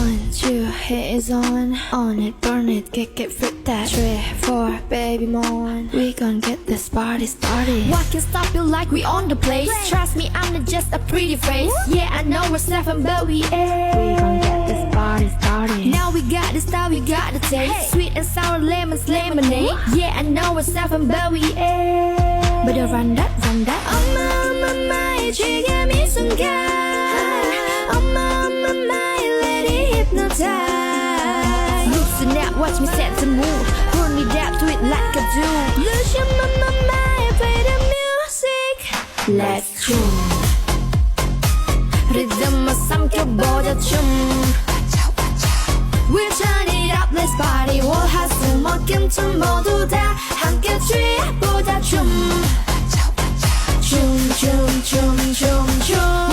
1, 2, hit is on it, burn it, kick it, flip that. 3, 4, baby more. We gon' get this party started. What can stop you like we on the place? Trust me, I'm not just a pretty face. Yeah, I know we're seven, but we ain't. We gon' get this party started. Now we got the style, we got the taste. Sweet and sour lemons, lemonade. Yeah, I know we're seven, but we ain't. Better run that. 엄마, 지금 이 순간. 엄마, let it hypnotize. Loosen up, watch me set the mood. Burn it up, do it like I do. Lose your mind, play the music. Let's tune. 리듬을 삼켜보자 춤. We'll turn it up, let's party. 월화수목금 춤 모두 다 함께 취해보자 춤. 춤, 춤, 춤, 춤, 춤.